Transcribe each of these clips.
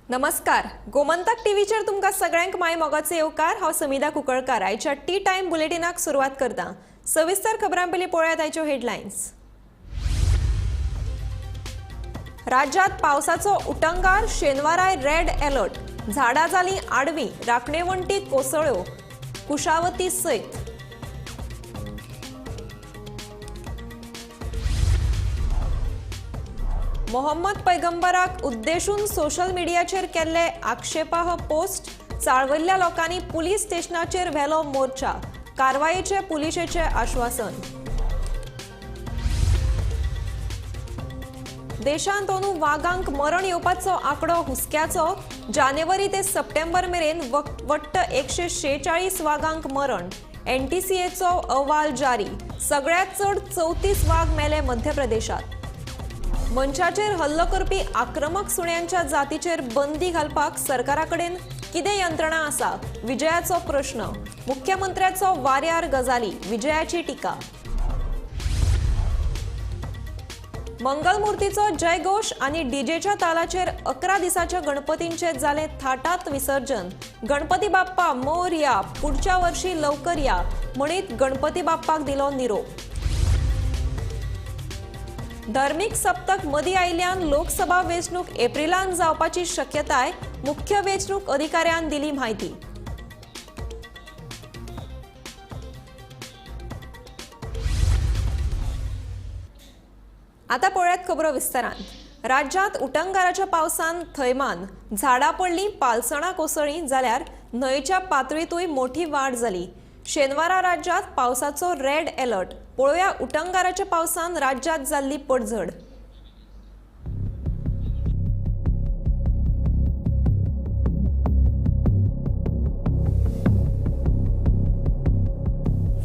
नमस्कार, गोमंतक टीव्हीचेर तुमकां सगळ्यांक माय मोगाचे येवकार। हांव समिधा कुंकळकार। आयच्या टी टाइम बुलेटिनाक सुरवात करता। सविस्तर खबरां पयलीं पळयात आयच्यो हेडलायन्स। राज्यात पावसाचो उटंगार, शेनवाराय रेड अलर्ट। झाडां जालीं आडवीं, राखणेवंटी कोसळ्ळ्यो, कुशावती सयत। मोहम्मद पैगंबराक उद्देशून सोशल मीडियाचेर केल्ले आक्षेपार्ह पोस्ट। चाळवल्ल्या लोकांनी पुलीस स्टेशनाचेर व्हेलो मोर्चा। कारवायेचे पुलिशेचे आश्वासन। देशांत अंदू वाघांक मरण येवपाचो आंकडो हुस्क्याचो। जानेवारी ते सप्टेंबर मेरेन वट्ट 146 वाघांक मरण। एनटीसीएचो अहवाल जारी। सगळ्यांत चड 34 वाघ मेले मध्य प्रदेशात। मनशाचेर हल्लो करपी आक्रमक सुण्यांच्या जातीचेर बंदी घालपाक सरकाराकडेन कितें यंत्रणा आसा? विजयाचो प्रश्न। मुख्यमंत्र्याचो वाऱ्यार गजाली। विजयाची टिका। मंगलमुर्तीचो जयघोष आनी डीजेच्या तालाचेर 11 दिसाच्या गणपतींचे जाले थाटात विसर्जन। गणपती बाप्पा मोरया, पुढच्या वर्षी लवकर या म्हणीत गणपती बाप्पाक दिलो निरोप। धार्मिक सप्तक मदीं आयिल्ल्यान लोकसभा वेंचणूक एप्रिलांत जावपाची शक्यताय मुख्य वेंचणूक अधिकाऱ्यान दिली म्हायती। आता पळयात खबरो विस्तारान। राज्यात उटंगाराच्या पावसान थैमान। झाडां पडलीं, पालसणां कोसळ्ळीं, जाल्यार न्हंयच्या पातळीतूय मोठी वाड जाली। शेनवारा राज्यात पावसाचो रेड अलर्ट। पळोवया उटंगाराच्या पावसान राज्यात जाल्ली पडझड।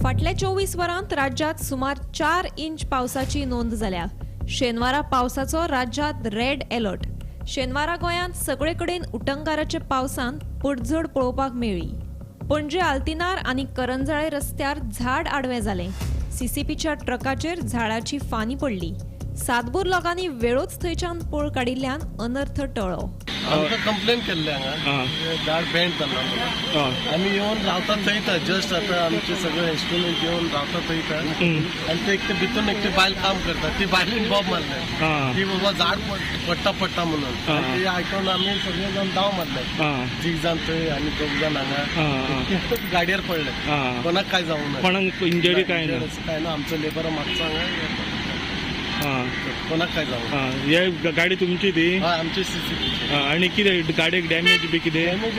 फाटल्या 24 वरांत राज्यात सुमार 4 इंच पावसाची नोंद जाल्या। शेनवारा पावसाचो राज्यात रेड अलर्ट। शेनवारा गोंयांत सगळे कडेन उटंगाराच्या पावसान पडझड पळोवपाक मेळ्ळी। पणजे आल्तिनार आनी करंजळे रस्त्यार झाड आडवें जालें। सीसीपीच्या ट्रकाचेर झाडाची फानी पडली। सातबूर लोकांनी वेळोच थंयच्यान पळ काडिल्ल्यान अनर्थ टळ्ळो। आमकां कंप्लेन केल्ले हांगा झाड बेंड जाल्ला म्हणून आमी येवन रावता थंयता। जस्ट आतां आमचे सगळे इंस्ट्रुमेंट येवन रावता थंयता आनी ते एक भितून एक बायल काम करता। ती बायलीन बॉब मारले की बाबा झाड पडटा म्हणून। ते आयकून आमी सगळे जाण धांव मारले। 3 जाण थंय आनी 2 जाण हांगा गाडयेर पडले। कोणाक काय जावं ना, कोणाक इंजरी काय ना। आमचो लेबर मागचो हांगा कोणाक काय जावं। हे गाडी तुमची ती? हय, आमची सीसीपी। आणि कितें गाडयेक डॅमेज बी कितें? डॅमेज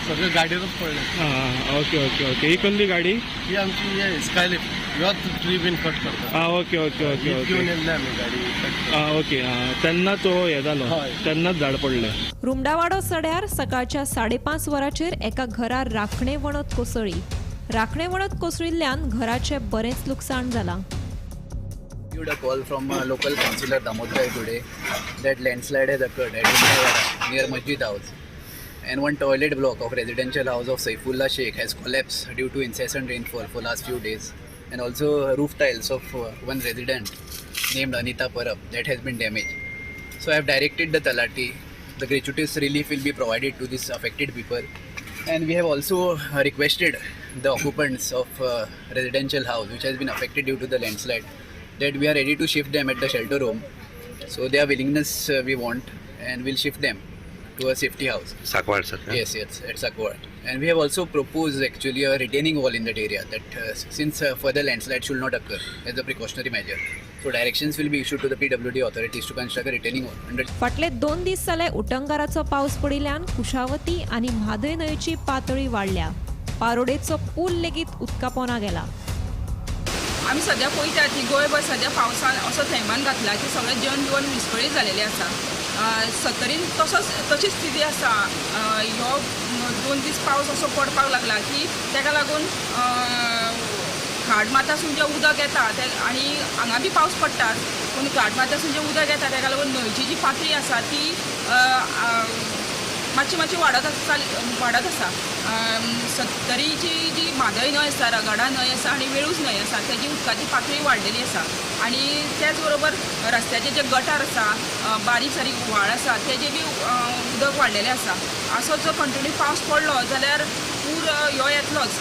सगळे गाडयेरूच पडले। Okay okay okay. ही कसली गाडी? ही आमची हे स्कायलिफ्ट। ह्यो ट्री बीन कट करता। Okay okay okay okay. घेवन येयल्ले आमी गाडी। ओके। तेन्नाच हे जालो, तेन्नाच झाड पडलें। रुमडावाडो सड्यार सकाळच्या 5:30 वरांचेर एका घरार राखणे वणत कोसळ्ळी। राखणे वणत कोसळिल्ल्यान घराचे बरेच लुकसाण जालां। A call from local councillor Damodar today that landslide has occurred at Indrawara near Masjid House, and one toilet block of residential house of Saifullah Sheikh has collapsed due to incessant rainfall for last few days, and also roof tiles of one resident named Anita Parab that has been damaged. So I have directed the Talati. The gratuitous relief will be provided to these affected people, and we have also requested the occupants of residential house which has been affected due to the landslide that we are ready to shift them at the shelter home. So their willingness we want, and we'll shift them to a safety house. Sakwad sir? Yes, at Sakwad. And we have also proposed actually a retaining wall in that area that since further landslide should not occur as a precautionary measure. So directions will be issued to the PWD authorities to construct a retaining wall. फाटले 2 दीस जाले उटंगाराचो पावस पडिल्ल्यान कुशावती आनी म्हादय न्हंयची पातळी वाडल्या। पारोडेचो पूल लेगीत उदकापोना गेला। आमी सद्या पळयतात की गोंयभर सद्या पावसान असो थैमान घातला की सगळे जनजीवन विस्कळीत जालेलें आसा। 70रीन तशी स्थिती आसा। ह्यो 2 दीस पावस असो पडपाक लागला की ताका लागून घाटमाथ्यासून जें उदक येता आनी हांगा बी पावस पडटा, पूण घाटमाथ्यासून जें उदक येता ताका लागून न्हंयची जी पातळी आसा ती मातशी वाडत आसा 70ची जी म्हादय न्हंय आसा रगडा न्हंय आसा आनी वेळूच न्हंय आसा तेजी उदकाची पातळी वाडलेली आसा आनी त्याच बरोबर रस्त्याचे जे गटार आसा बारीक सारीक व्हाळ आसा तेजे बी उदक वाडलेलें आसा असो जर कंटिन्यू पावस पडलो जाल्यार पूर ह्यो येतलोच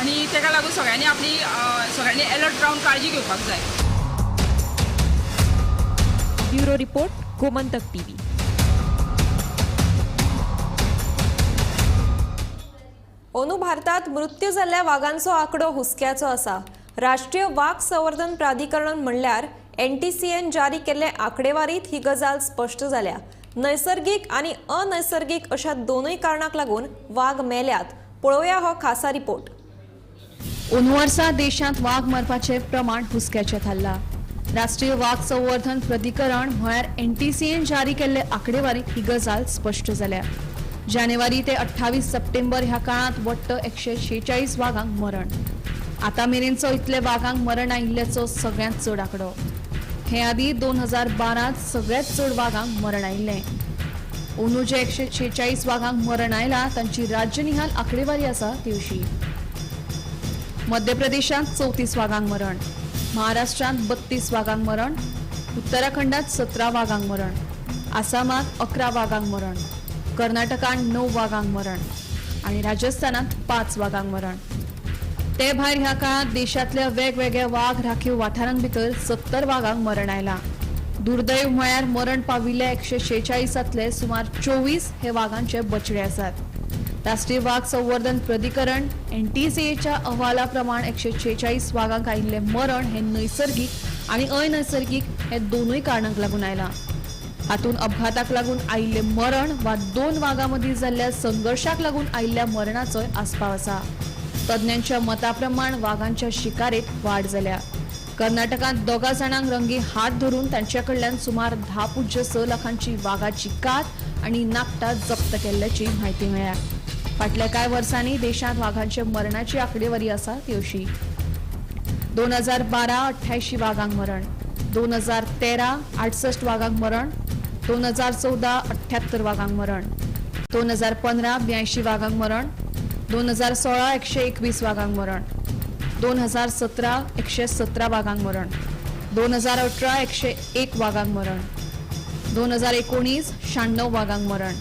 आनी ताका लागून सगळ्यांनी अलर्ट रावन काळजी घेवपाक जाय. Bureau report Gomantak TV. अंदू भारतात मृत्यू जाल्ल्या वाघांचो आंकडो हुस्क्याचो आसा. राष्ट्रीय वाघ संवर्धन प्राधिकरण म्हणल्यार NTCN जारी केल्ले आंकडेवारीत ही गजाल स्पश्ट जाल्या. नैसर्गिक आणि अनैसर्गिक अशा दोनूय कारणाक लागून वाघ मेल्यात. पळोवया हो खासा रिपोर्ट. अंदू वर्सा देशांत वाघ मरपाचे प्रमाण हुस्क्याचे थारला. राष्ट्रीय वाघ संवर्धन प्राधिकरण म्हळ्यार NTCN जारी केल्ले आंकडेवारीत ही गजाल स्पश्ट जाल्या. जानेवारी ते 28 सप्टेंबर ह्या काळात वट्ट 146 वाघांक मरण. आता मेरेनचो इतले वाघांक मरण आयिल्ल्याचो सगळ्यांत चड आंकडो. हे आदी 2012 सगळ्यांत चड वाघांक मरण आयिल्ले. अंदू जे 146 वाघांक मरण आयला तांची राज्यनिहाल आंकडेवारी आसा ती अशी. मध्य प्रदेशांत 34 वाघांक मरण, महाराष्ट्रांत 32 वाघांक मरण, उत्तराखंडात 17 वाघांक मरण, आसामात 11 वाघांक मरण, कर्नाटकात 9 वाघांक मरण आणि राजस्थानात 5 वाघांक मरण. ते भायर ह्या काळात देशातल्या वेगवेगळ्या वाघ राखीव वाठारांक भितर 70 वाघांक मरण आयला. दुर्दैव म्हळ्यार मरण पाविल्ले 146 सुमार 24 हे वाघांचे बछडे आसात. राष्ट्रीय वाघ संवर्धन प्राधिकरण NTCAच्या अहवाला प्रमाण 146 वाघांक आयिल्ले मरण हे नैसर्गिक आणि अनैसर्गिक हे दोनूय कारणांक लागून आयला. हातून अपघाताक लागून आयिल्ले मरण वा दोन वाघां मदीं जाल्ल्या संघर्षाक लागून आयिल्ल्या मरणाचोय आस्पाव आसा. तज्ञांच्या मता प्रमाण वाघांच्या शिकारेत वाड जाल्या. कर्नाटकात 2 जाणांक रंगी हात धरून तांच्या कडल्यान सुमार 10.6 लाखांची वाघाची कात आणि नाकटां जप्त केल्ल्याची म्हायती मेळ्ळ्या. फाटल्या कांय वर्सांनी देशांत वाघांचे मरणाची आंकडेवारी आसा ती अशी. 2012 88 वाघांक मरण, 2013 68 वाघांक मरण, 2014 78 वाघांक मरण, 2015 82 वाघांक मरण, 2016 121 वाघांक मरण, 2017 117 वाघांक मरण, 2018 101 वाघांक मरण, 2019 96 वाघांक मरण,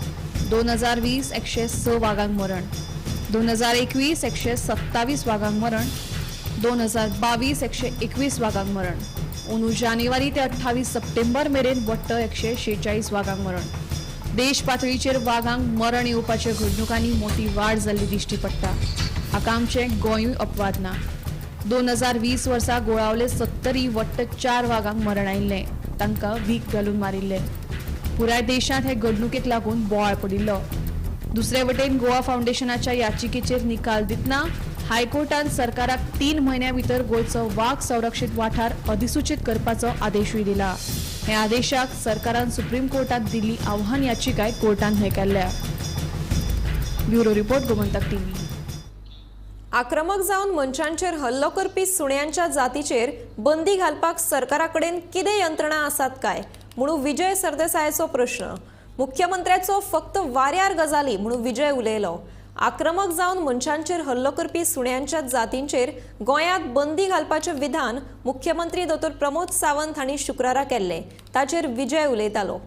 2020 106 वाघांक मरण, 2021 127 वाघांक मरण, 2022 121 वाघांक मरण. अंदू जानेवारी ते 28 सप्टेंबर मेरेन वट्ट 146 वाघांक मरण. देश पातळीचेर वाघांक मरण येवपाच्या घडणुकांनी मोठी वाड जाल्ली दिश्टी पडटा. हाका आमचें गोंयूय अपवाद ना. 2020 वर्सा गोळावले 70 वट्ट 4 वाघांक मरण आयिल्लें, तांकां वीख घालून मारिल्ले. पुराय देशांत हे घडणुकेक लागून बोवाळ पडिल्लो. दुसरे वटेन गोवा फाउंडेशनाच्या याचिकेचेर निकाल दितना हायकोर्टान सरकाराक 3 म्हयन्यां भितर गोंयचो वाघ संरक्षीत वाठार अधिसूचित करपाचो आदेशूय दिला. हे आदेशाक सरकारान सुप्रीम कोर्टात दिल्ली आव्हान याचिकाय कोर्टान न्हयकारल्या. Bureau report Gomantak TV. आक्रमक जावन मनशांचेर हल्लो करपी सुण्यांच्या जातीचेर बंदी घालपाक सरकाराकडेन कितें यंत्रणा आसात काय म्हणून विजय सरदेसायाचो प्रश्न. मुख्यमंत्र्याचो फक्त वाऱ्यार गजाली म्हणून विजय उलयलो. आक्रमक जावन मनशांचेर हल्लो करपी सुण्यांच्या जातींचेर गोंयांत बंदी घालपाचे विधान मुख्यमंत्री डॉ. प्रमोद सावंत हांणी शुक्रारा केल्ले. ताचेर विजय उलयतालो.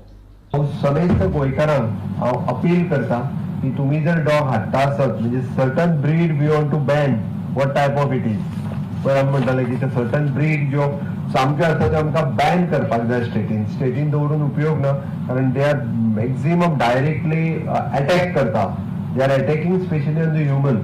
समेस्त गोंयकारांक हांव अपील करता की तुम्ही जर डॉग हाडटा आसत म्हणजे certain breed we want to ban what type of it is. पळय आमी म्हणटाले की ते सर्टन ब्रीड ज्यो सामक्यो आसता त्यो आमकां बॅन करपाक जाय स्टेटीन दवरून उपयोग ना. कारण they are maximum directly attack करता. They are attacking specially on the human.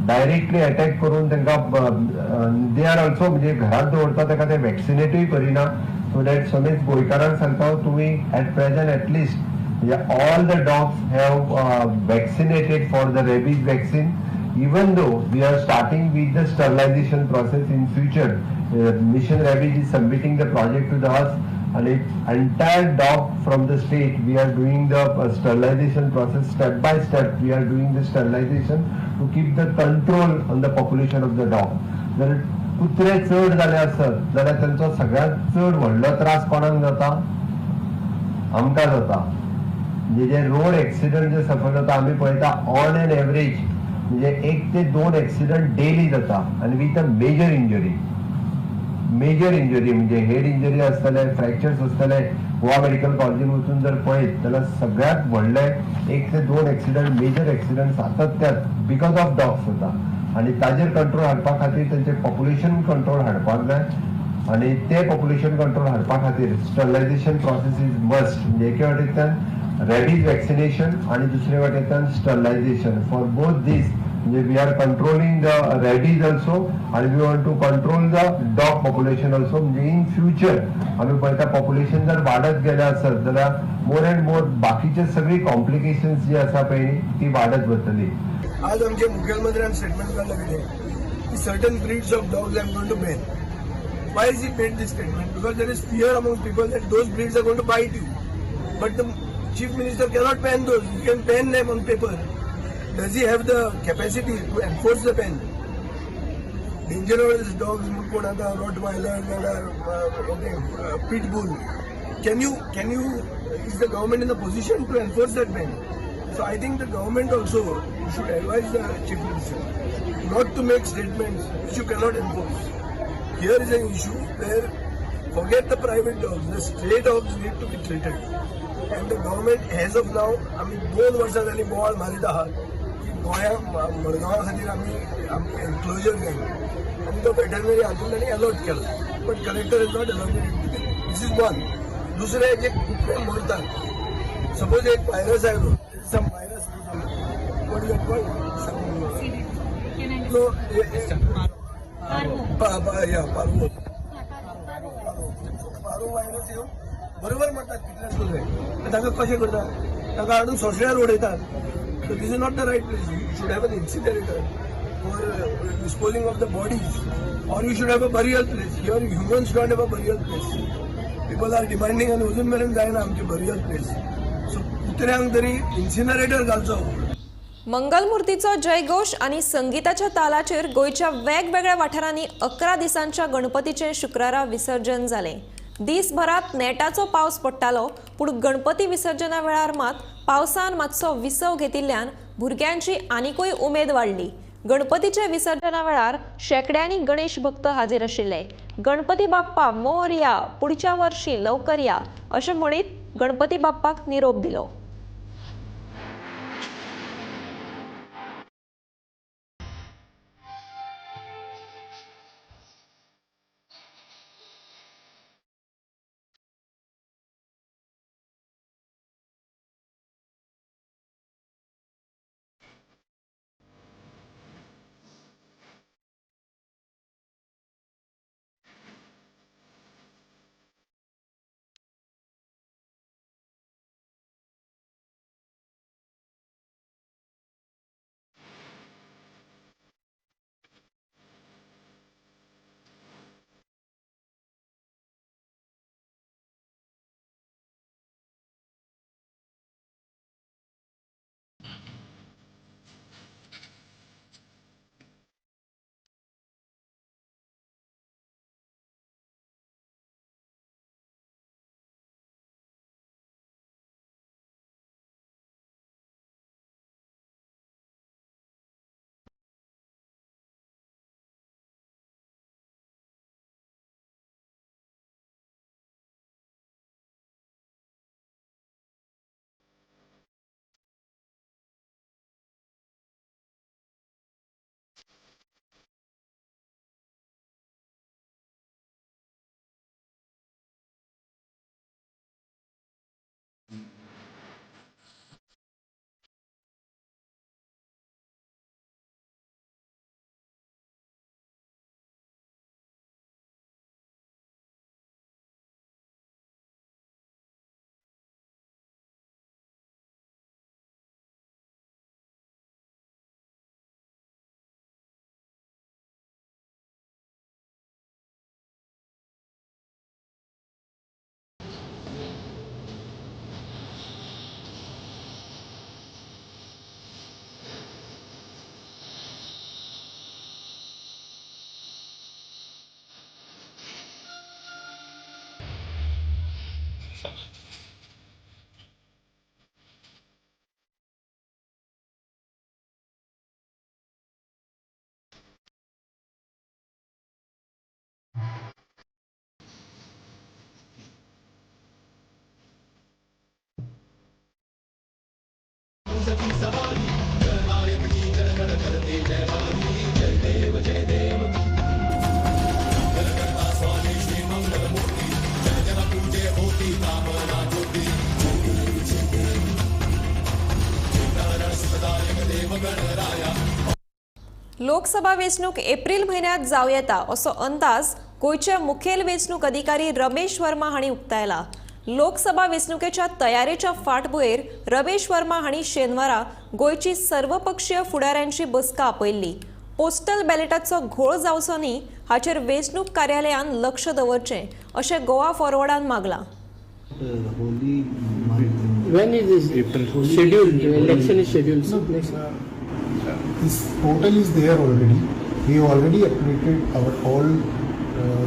Directly attack करून तांकां दे आर ऑल्सो म्हणजे घरांत दवरता ताका ते वॅक्सिनेटूय करिना. सो दॅट समेत गोंयकारांक सांगता तुमी at present at least all the dogs have vaccinated for the rabies vaccine, even though we are starting with the sterilization process in future. Mission Rabies is submitting the project to us, and entire dog from the state we are doing the sterilization process step by step. We are doing the sterilization to keep the control on the population of the dog. जर कुत्रे चड जाले आसत जाल्यार तांचो सगळ्यांत चड व्हडलो त्रास कोणाक जाता? आमकां जाता. म्हणजे जे रोड ऍक्सिडेंट जे सफर जाता आम्ही पळयता ऑन एन एव्हरेज म्हणजे 1 ते 2 ऍक्सिडेंट डेली जाता आणि विथ अ मेजर इंजरी म्हणजे हेड इंजरी असतले फ्रॅक्चर्स असतले गोवा मेडिकल कॉलेजीन वचून जर पळयत जाल्यार सगळ्यात व्हडले 1 ते 2 ऍक्सिडेंट मेजर ऍक्सिडेंट सातत्यात बिकॉज ऑफ डॉग्स जाता आणि ताजेर कंट्रोल हाडपा खातीर तेंचे पॉप्युलेशन कंट्रोल हाडपाक जाय आणि ते पॉप्युलेशन कंट्रोल हाडपा खातीर स्टरलायझेशन प्रोसेस इज मस्ट म्हणजे एके वाटेंतल्यान रेबीज वॅक्सिनेशन आणि दुसरे वाटेंतल्यान स्टरलायझेशन फॉर बोथ दीस म्हणजे we are controlling the rabies also आणि we want to control the dog population also म्हणजे इन फ्युचर आम्ही पळयता पॉप्युलेशन जर वाडत गेले आसत जाल्यार मोर अँड मोर बाकीचे सगळी कॉम्प्लिकेशन्स जी आसा पळय ती वाडत वतली. आज आमचे मुख्यमंत्र्यांनी स्टेटमेंट काढलं की certain breeds of dogs are going to ban. Why is he made this statement? Because there is fear among people that those breeds are going to bite you. But the chief minister cannot ban those. He can ban them on paper. Does he have the capacity to enforce the ban? Dangerous dogs, Rottweiler, Pit Bull. Can you? Is the government in a position to enforce that ban? So I think the government also should advise the chief minister not to make statements which you cannot enforce. Here is an issue where forget the private dogs, the stray dogs need to be treated. And the government as of now, आम्ही 2 वर्षां झाली बोवाळ मारीत आहात की मडगांवा खातीर आम्ही enclosure केलो आणि तो वेटरनरी हातून अलॉट केला but collector is not allotted. This is one. दुसरे जे कुत्रे मरतात सपोज एक व्हायरस आयलो some virus what is called parvo virus येऊन बरोबर म्हणतात कितल्याच कुत्रे ताका कशें करतात ताका हाडून सोंसल्यार उडयतात. So this is not the right place. You should have an incinerator for disposing of the bodies or you should have a burial place. Here humans don't have a burial place. People are demanding आनी अजून मेरेन जायना आमचे burial place. So कुत्र्यांक तरी incinerator घालचो. मंगलमूर्तीचो जयघोष आणि संगीताच्या तालाचेर गोयच्या वेगवेगळ्या वाठारांनी 11 दिसांच्या गणपतीचे शुक्रारा विसर्जन जाले. दिसभरात नेटाचो पावस पडटालो पूण गणपती विसर्जना वेळार मात पावसान मातसो विसव घेतिल्ल्यान भुरग्यांची आनिकूय उमेद वाडली. गणपतीचे विसर्जना वेळार शेकड्यांनी गणेश भक्त हाजीर आशिल्ले. गणपती बाप्पा मोरया, पुढच्या वर्षी लवकर या अशें म्हणीत गणपती बाप्पाक निरोप दिलो. लोकसभा वेंचणूक एप्रिल म्हयन्यात जाव येता असो अंदाज गोयचे मुखेल वेंचणूक अधिकारी रमेश वर्मा हांणी उक्तायला. लोकसभा वेंचणुकेच्या तयारेच्या फाटभुंयेर रमेश वर्मा हांणी शेनवारा गोयची सर्वपक्षीय फुडाऱ्यांची बसका आपयल्ली. पोस्टल बॅलेटाचो घोळ जावचो न्ही हाचेर वेंचणूक कार्यालयान लक्ष दवरचें अशें Goa फॉरवर्डान मागलां. When is this April. scheduled? The election is scheduled. So next. This portal is there already. We already updated our all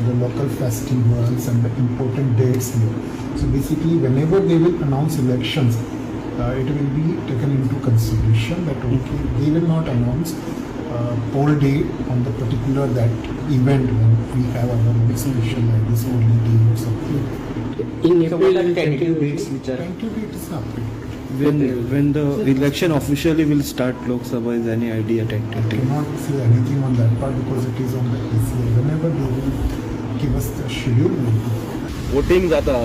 the local festivals and the important dates here. So basically, whenever they will announce elections, it will be taken into consideration that okay, they will not announce poll day on the particular that event when we have our special like this only day or something. In April, tentative dates which are. Tentative date is updated. When the election officially will start, Lok Sabha, is any idea I tentative? cannot say anything on that part because it is on the PCA. Whenever they will give us the schedule, we will do. Voting जाता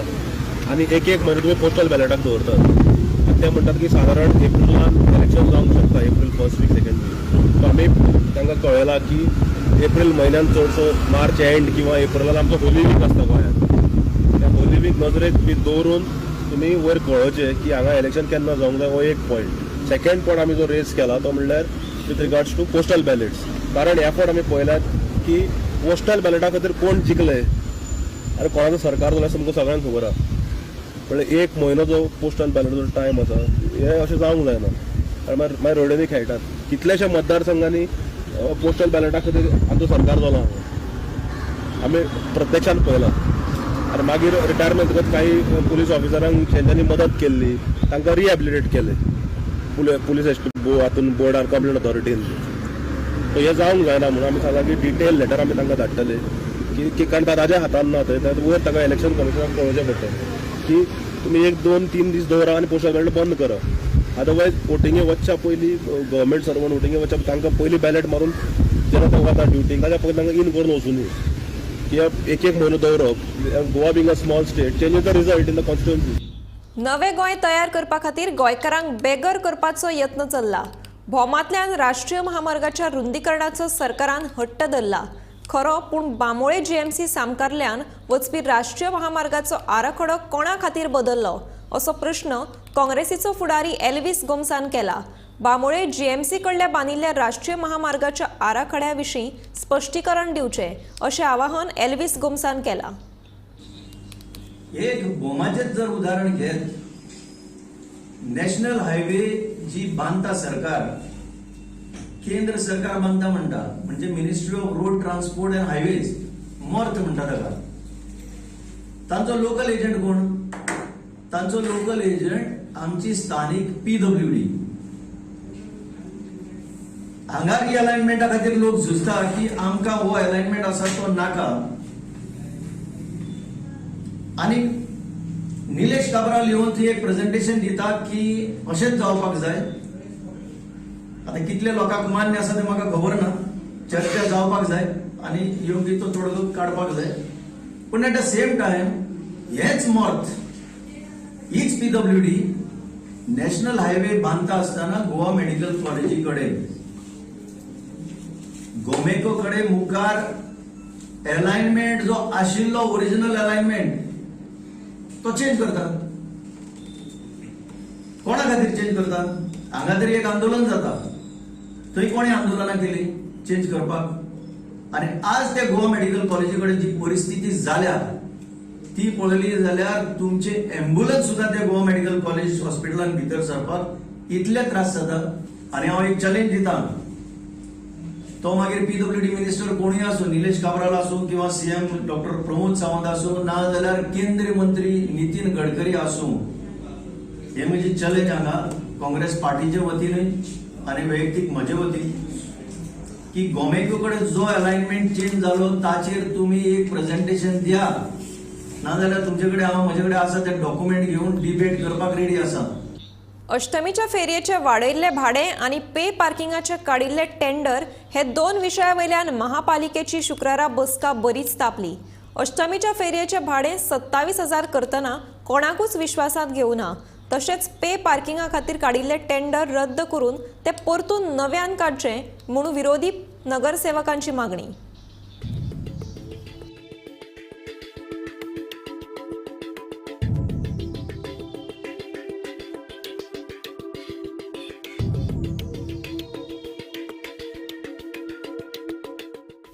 आणि एक म्हयनो तुमी postal बॅलेटाक दवरतात आनी ते म्हणटात की सादारण एप्रिलान इलेक्शन जावंक शकता, April first week second week. So आमी तांकां कळयलां की एप्रिल म्हयन्यान चडसो मार्च एंड किंवा एप्रिलान आमचो होली वीक आसता गोंयांत. त्या होली वीक नजरेक बी दवरून तुमी वयर कळोवचें की हांगा इलेक्शन केन्ना जावंक जाय. हो एक पॉयंट. सेकंड पॉयंट आमी जो रेज केला तो म्हणल्यार with regards to postal ballots. कारण ह्या फावट आमी पळयल्यात की पोस्टल बॅलेटा खातीर कोण जिखले आनी कोणाचो सरकार जाल्यार तुमकां सगळ्यांक खबर आहा. म्हणल्यार एक म्हयनो जो पोस्टल बॅलेटाचो टायम आसा हें अशें जावंक जायना. कारण मागीर रोडींनी खेळटात. कितलेशे मतदारसंघांनी पोस्टल बॅलेटा खातीर आमचो सरकार जालो आमी प्रत्यक्षान पळयलां. आनी मागीर रिटायरमेंट करत काही पुलीस ऑफिसरांक तेंच्यांनी मदत केल्ली, तांकां रिहॅबिलिटेट केले पुलीस हातून बोर्डार कंप्लेंट ऑथॉरिटीन. सो हें जावंक जायना म्हणून आमी सांगला की डिटेल लेटर आमी तांकां धाडटले की कारण ताज्या हातान ना थंय वयर ताका इलेक्शन कमिशनाक कळोवचें पडटलें की तुमी 1-2-3 दीस दवरा आनी पोस्टल बॅलेट बंद करा. अदरवायज वोटिंगे वचच्या पयलीं गव्हर्मेंट सर्वंट वोटिंगे वचच्या तांकां पयलीं बॅलेट मारून जेन्ना तो वता ड्युटीक ताच्या पयलीं तांकां इन करून वचूं न्ही. कित्याक एक म्हयनो दवरप. Goa being a small state changes the result in the constituency. नवे गोंय तयार करपा खातीर गोंयकारांक बेगर करपाचो यत्न चल्ला. भोमांतल्यान राष्ट्रीय महामार्गाच्या रुंदीकरणाचो सरकारान हट्ट धरला. खरो पूण बांबोळे जीएमसी सामकारल्यान वचपी राष्ट्रीय महामार्गाचो आराखडो कोणा खातीर बदल्लो असो प्रश्न काँग्रेसीचो फुडारी एल्विस गोमसान केला. बांबोळे जीएमसी कडल्या बांदिल्ल्या राष्ट्रीय महामार्गाच्या आराखड्या विशीं स्पश्टीकरण दिवचें अशें आवाहन एल्विस गोमसान केलां. एक बोमाचेच जर उदाहरण घेत, नॅशनल हायवे जी बांधता सरकार, केंद्र सरकार बांधता म्हणटा म्हणजे ministry of road transport and highways मॉर्थ म्हणटा ताका. तांचो लोकल एजंट कोण? तांचो लोकल एजंट आमची स्थानिक PWD. हांगा रिअलाइनमेंटा खातीर लोक झुजता की आमकां हो अलाइनमेंट आसा तो नाका. आणि निलेश काब्राल येवन थंय एक प्रेझेंटेशन दिता की अशेंच जावपाक जाय. आता कितले लोकांक मान्य आसा ते म्हाका खबर ना. चर्चा जावपाक जाय आणि योग्य तो तोडगो काडपाक जाय. पण एट द सेम टायम हेच मॉर्थ, हीच PWD नॅशनल हायवे बांधता असताना गोवा मेडिकल कॉलेजी कडेन, गोमेको कडे मुखार अलाइनमेंट जो आशिल्लो ओरिजिनल अलाइनमेंट तो चेंज करतात. कोणा खातीर चेंज करतात? हांगा तरी एक आंदोलन जाता, थंय कोणी आंदोलनां केली चेंज करपाक. आणि आज त्या गोवा मेडिकल कॉलेजी कडेन जी परिस्थिती जाल्या ती पळयली जाल्यार तुमचे एम्ब्युलन्स सुद्धा त्या गोवा मेडिकल कॉलेज हॉस्पिटलान भितर सरपाक इतले त्रास जाता. आणि हांव एक चॅलेंज दिता, तो मागीर PWD मिनिस्टर कोणी आसूं, निलेश काब्राल आसूं किंवा CM डॉक्टर प्रमोद सावंत आसूं, ना जाल्यार केंद्रीय मंत्री नितीन गडकरी आसूं, हे म्हजी चॅलेंज हांगा काँग्रेस पार्टीचे वतीन आणि वैयक्तीक म्हजे वतीन की गोमेको कडेन जो अलाइनमेंट चेंज जालो ताचेर तुम्ही एक प्रेझेंटेशन द्या. ना जाल्यार तुमचे कडेन हांव म्हजे कडेन आसा ते डॉक्युमेंट घेवन डिबेट करपाक रेडी आसा. अष्टमीच्या फेरयेचे वाडयल्ले भाडे आणि पे पार्किंगाचे काडिल्ले टेंडर हे दोन विशयावयल्यान महापालिकेची शुक्रारा बसका बरीच तापली. अष्टमीच्या फेरयेचे भाडे 27,000 करतना कोणाकूच विश्वासात घेवना. तशेंच पे पार्किंगा खातीर काडिल्ले टेंडर रद्द करून ते परतून नव्यान काडचे म्हणून विरोधी नगरसेवकांची मागणी.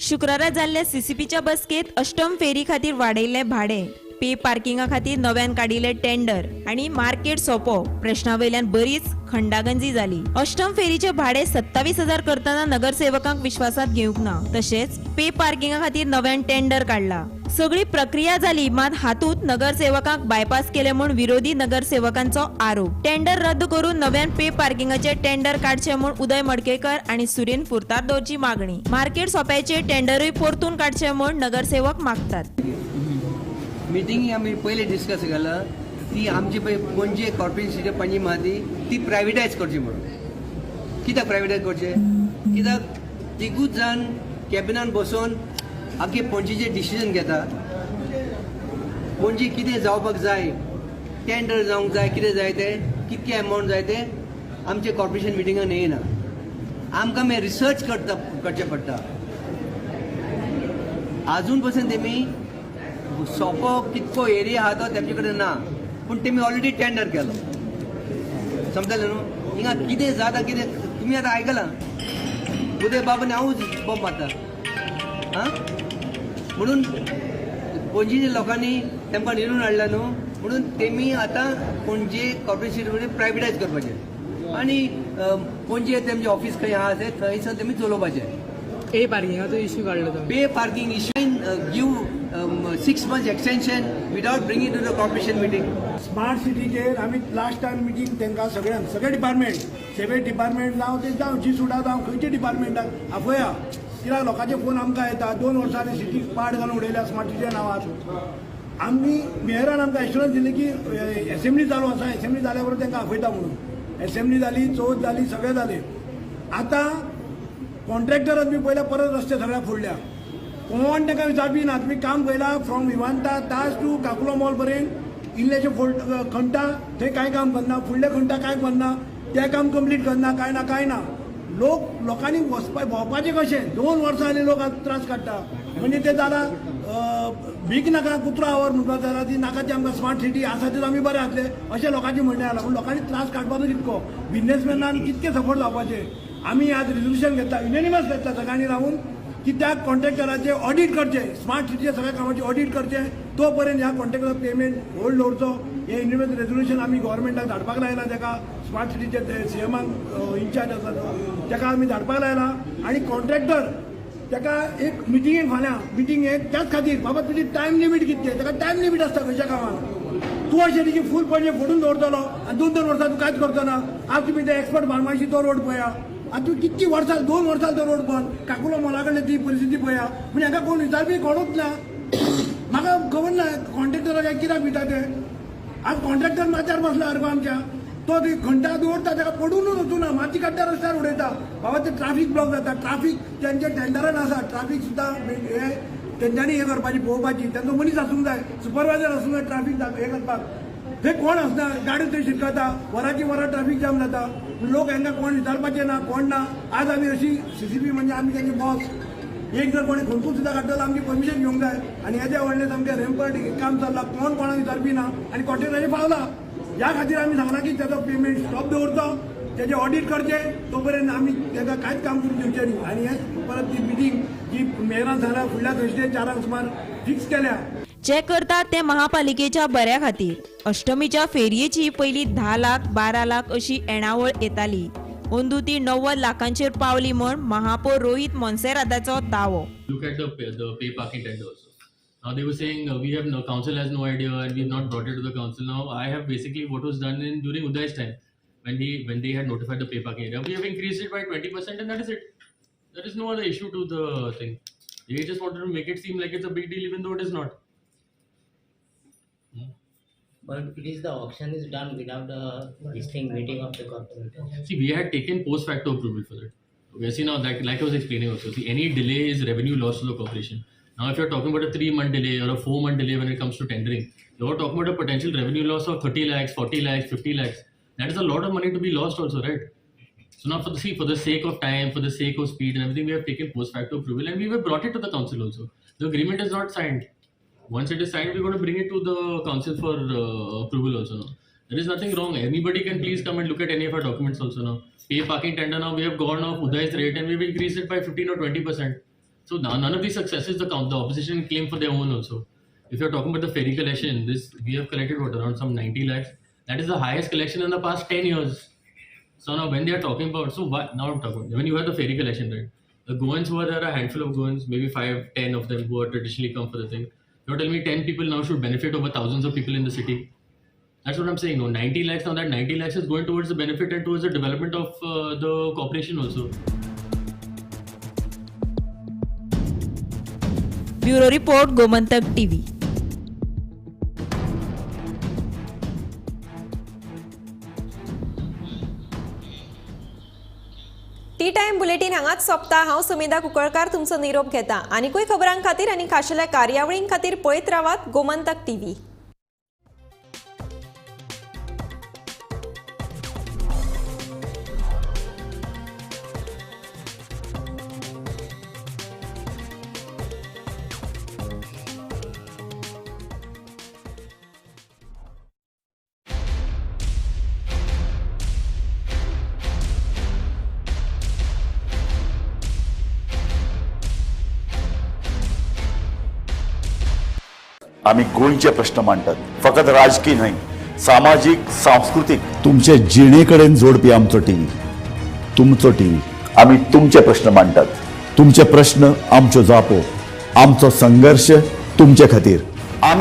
शुक्रारा जाल्ल्या सीसीपीच्या बसकेत अष्टम फेरी खातीर वाडयल्ले भाडे, पे पार्किंगा खातीर नव्यान काडिल्ले टेंडर आणि मार्केट सोंपो प्रश्नावयल्यान बरीच खंडागंजी जाली. अष्टम फेरीचे भाडे 27,000 करतना नगरसेवकांक विश्वासात घेवंक ना. तशेंच पे पार्किंगा खातीर नव्यान टेंडर काडला. सगळी प्रक्रिया जाली, मात हातूंत नगरसेवकांक बायपास केले म्हूण विरोधी नगरसेवकांचो आरोप. टेंडर रद्द करून नव्यान पे पार्किंगाचे टेंडर काडचे म्हूण उदय मडकेकर आणि सुरेन फुर्तादोरची मागणी. मार्केट सोंप्याचे टेंडरूय परतून काडचे म्हूण नगरसेवक मागतात. मिटींग आमी पयले डिस्कस केला ती आमची पणजे कॉर्पोरेशन पणजी माती ती प्रायवेटायज करची म्हणून. कित्याक प्रायवेटायज करचे? कित्याक तिगूच जाण कॅबिनान बसून आख्खे पणजेचे डिसिजन घेता. पणजी कितें जावपाक जाय, टेंडर जावंक जाय, कितें जाय ते, कितके अमावंट जाय ते आमचे कॉर्पोरेशन मिटिंगान येना. आमकां मागीर रिसर्च करचें पडटा. आजून पसून तेमी सोंपो कितको एरिया आहा तो तेमचे कडेन ना, पूण तेमी ऑलरेडी टेंडर केलो. समजलें न्हू? हिंगा कितें जाता कितें तुमी आतां आयकलां उदय बाबान हांवूच बॉम्ब मारता हां म्हणून पणजेच्या लोकांनी तेमकां निरून हाडला न्हू म्हणून तेमी आतां पणजे कॉर्पोरेशन प्रायवेटायज करपाचें आनी पणजे तेमचें ऑफीस खंय आहा तें थंयसर तेमी चलोवपाचें. पे पार्किंगाचो इश्यू काडलो तो. Pay parking issue give 6 months extension without bringing to the corporation meeting. Smart सिटीचेर आमी लास्ट टायम मिटींग तांकां सगळे डिपार्टमेंट, सेवेज डिपार्टमेंट जावं ते जावं जी सुडा जावं खंयच्या डिपार्टमेंटाक आपया. कित्याक लोकांचे फोन आमकां येता 2 वर्सांनी सिटी पाड घालून उडयल्या स्मार्ट सिटीच्या नांवार. आमी मेयरान आमकां एश्युरन्स दिली की एसेंब्ली चालू आसा, एसेंब्ली जाल्या बरोबर तांकां आपयता म्हणून. एसेंब्ली जाली, चवथ जाली, सगळें जालें. आतां कॉन्ट्रॅक्टरान बी पयल्या परत रस्ते सगळ्या फोडल्या. कोण तांकां विचारपी ना. तुमी काम पयलां फ्रॉम विमानता तास टू काकुलो मॉल पर्यंत इल्लेशे खंटा थंय कांय काम करना, फुडले खंटा कांय करना, तें काम कंप्लीट करना, कांय ना. लोकांनी भोंवपाचें कशें? 2 वर्सां जालीं लोक आतां त्रास काडटा. म्हणजे ते जालां भीक नाका कुत्रो आवर म्हणपाक जाल्यार ती नाका ती आमकां स्मार्ट सिटी आसा तेच आमी बरें जातले अशें लोकांचें म्हणणें आयलां. पूण लोकांनी त्रास काडपाचो कितको? बिझनेसमॅनान कितके सपोर्ट जावपाचें? आमी आज रिझोल्युशन घेतला, युनेनिमस घेतला सगळ्यांनी रावून की त्या कॉन्ट्रॅक्टराचे ऑडिट करचे, स्मार्ट सिटीच्या सगळ्या कामाचे ऑडिट करचे. तो पर्यंत ह्या कॉन्ट्रॅक्टराचो पेमेंट होल्ड दवरचो. हे युनिमस रेझोल्युशन आमी गव्हर्मेंटाक धाडपाक लायला. ताका स्मार्ट सिटीचे सीएमाक इन्चार्ज आसा तो ताका आमी धाडपाक लायला. आनी कॉन्ट्रॅक्टर ताका एक मिटिंगेक फाल्यां मिटिंगेक त्याच खातीर बाबा तुजी टायम लिमीट कितले, ताका टायम लिमीट आसता खंयच्या कामाक. तूं अशें की फूल पणजे फोडून दवरतलो आनी 2-2 वर्सां तूं कांयच करचो ना. आज तुमी ते एक्सपर्ट फार्मासी तो रोड पळया. आतां तूं कितकी वर्सां 2 वर्सां तो रोड बंद. काकुलो मॉला कडले ती परिस्थिती पळया. म्हणजे हाका कोण विचारपी कोणूच ना. म्हाका खबर ना कॉन्ट्रॅक्टराक कित्याक भिता ते. आज कॉन्ट्रॅक्टर माथ्यार बसला सारको आमच्या. तो ती घंटा दवरता ताका पडूनच वचूना, माती काडटा रस्त्यार उडयता. बाबा ते ट्राफीक ब्लॉक जाता. ट्राफीक तेंचे टेंडरान आसा. ट्राफीक सुद्दां हे तेंच्यांनी हे करपाची पळोवपाची. तेंचो मनीस आसूंक जाय, सुपरवायझर आसूंक जाय ट्राफीक हे करपाक. थंय कोण आसना, गाडी थंय शिरकता, वरांची वरां ट्राफीक जाम जाता. लोक हांकां कोण विचारपाचें ना, कोण ना. आज आमी अशी सीसीपी म्हणजे आमी तेंचे बॉस. एक जर कोणी खंयकूच सुद्दां काडटलो आमची परमिशन घेवंक जाय. आनी येद्या व्हडलें सामकें रेम्पर्ट काम चल्लां, कोण कोणाक विचारपी ना. आनी कॉन्ट्रॅक्टराचेर पावला. ह्या खातीर आमी सांगला की तेजो पेमेंट स्टॉप दवरचो, तेजें ऑडिट करचें. तो पर्यंत आमी ताका कांयच काम करून दिवचें न्ही. आनी हें परत ती मिटींग जी मेयरान सांगल्या फुडल्या थर्सडे 4 सुमार फिक्स केल्या. जे करतात ते महापालिकेच्या बऱ्या खातीर. अष्टमीच्या फेरयेची पयली 10 लाख 12 लाख अशी येणावळ येताली. अंदू ती 90 लाखांचेर पावली म्हण महापौर रोहित मोन्सेराताचो दावो. Look at the pay parking tender also. Now they were saying we have no council has no idea and we have not brought it to the council. Now I have basically what was done during Uday's time when they had notified the pay parking area. We have increased it by 20% and that is it. There is no other issue to the thing. They just wanted to make it seem like it's a big deal even though it is not. But it is the auction is done without this thing meeting of the corporator. See, we had taken post facto approval for that. Okay, see now, like I was explaining also, see, any delay is revenue loss to the corporation. Now, if you're talking about a 3-month delay or a 4-month delay when it comes to tendering, you're talking about a potential revenue loss of 30 lakhs, 40 lakhs, 50 lakhs. That is a lot of money to be lost also, right? So now, for the sake of time, for the sake of speed and everything, we have taken post facto approval and we have brought it to the council also. The agreement is not signed. Once it is signed, we're going to bring it to the council for approval also now. There is nothing wrong. Anybody can please come and look at any of our documents also now. Pay parking tender now, we have gone off Udai's rate and we've increased it by 15 or 20%. So now none of these successes the opposition claim for their own also. If you're talking about the ferry collection, we have collected around some 90 lakhs. That is the highest collection in the past 10 years. So now when they are talking about, when you have the ferry collection, right? The Goans who are there, a handful of Goans, maybe 5, 10 of them who are traditionally come for the thing. You're telling me 10 people now should benefit over thousands of people in the city. That's what I'm saying. No, 90 lakhs, now that 90 lakhs is going towards the benefit and towards the development of the corporation also. Bureau report, Gomantak TV. T time bulletin हांगाच सोंपता. हांव सुमेधा कुंकळकार तुमचो निरोप घेता. आनीकूय खबरां खातीर आनी खाशेल्या कार्यावळीं खातीर पळयत रावात गोमंतक टीव्ही. आम्ही गोंयचे प्रश्न मांडटात, फकत राजकीय न्हय, सामाजीक सांस्कृतिक. तुमचे जिणेकडेन जोडपी आमचो टीव्ही, तुमचो टीव्ही. आम्ही तुमचे प्रश्न मांडटात, तुमचे प्रश्न आमच्यो जापो, आमचो संघर्श तुमचे खातीर.